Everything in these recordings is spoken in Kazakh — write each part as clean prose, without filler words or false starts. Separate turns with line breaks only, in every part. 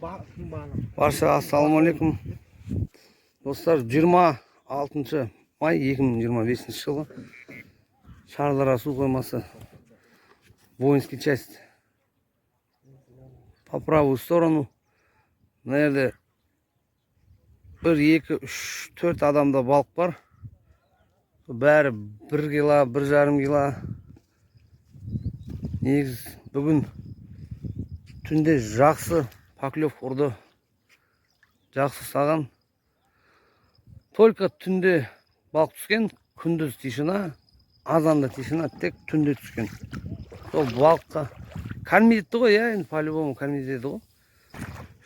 Барша ассалаумалейкум. Достар, 26 май 2025 жылы Шардара су қоймасы, воинский часть. По правую сторону, наверное, 1, 2, 3, 4 адамда балық бар. Бәрі 1 кило, 1,5 кило. Негіз бүгін түнде жақсы поклев ұрды. Жақсы саған. Только түнде балық түскен, күндіз тишина, азанда тишина, тек түнде түскен. Сол балыққа кормить етті ғой, енді по-любому кормить етеді ғой.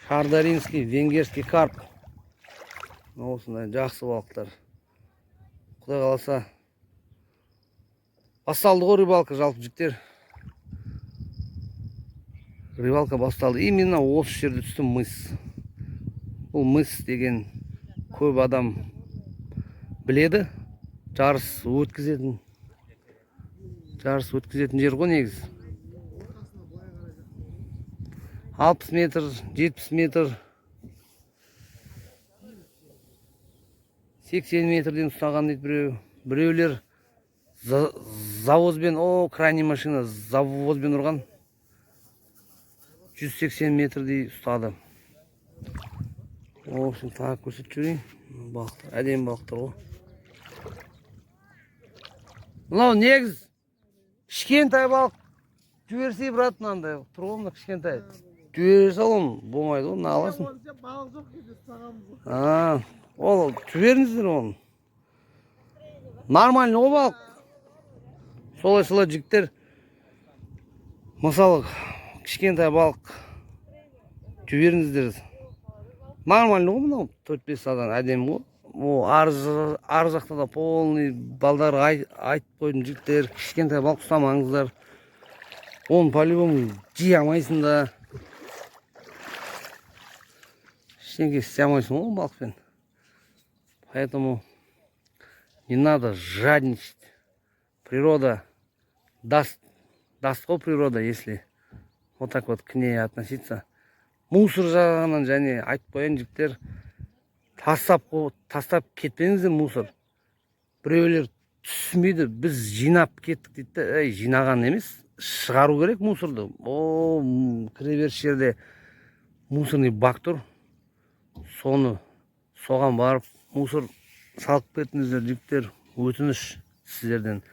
Шардаринский, венгерский карп. Осындай жақсы балықтар. Құдай қаласа басталды ғой рыбалка, жалпы жіктер. Рыбалка басталды. Именно осы жерде түсті мыс. Бұл мыс деген көп адам біледі. Жарыс өткізетін жер ғой негіз. 60 метр, 70 метр, 80 метрден ұстаған дейді біреу. Біреулер завозбен, крайний машина завозбен ұрған. 180 метрдей ұстады. В общем, так көрсетіп жүрейін. Балықтар, әдемі балықтар ғой. Мынау негіз кішкентай балық. Жіберсей брат, мынандай тұр ғой, мына кішкентай. Жібере салам, болмайды ғой, мына аласың.
Балық жоқ дейді, сағамыз.
Ол жіберіңіздер оны. Нормальный ғой балық. Солай жігіттер. Мысалы, кішкентай балық жіберіңіздер. Нормальный ғой мынау, 4-5 адам әдемі ғой. Ар жақта да полный балдар айтып қойдың жігіттер. Кішкентай балық ұстамаңыздар. Оны по-любому жей алмайсың да. Ештеңке істей алмайсың ғой балықпен. Поэтому не надо жадничать. Природа даст ғой природа, если вот так вот к ней относиться. Мусор жағынан және айтып қояйын жігіттер, тастап кетпеңіздер мусор. Біреулер түсінбейді, біз жинап кеттік дейді. Жинаған емес, шығару керек мусорды. Кіреберіс жерде мусорный бак тұр. Соған барып мусор салып кетіңіздер жігіттер. Өтініш сіздерден.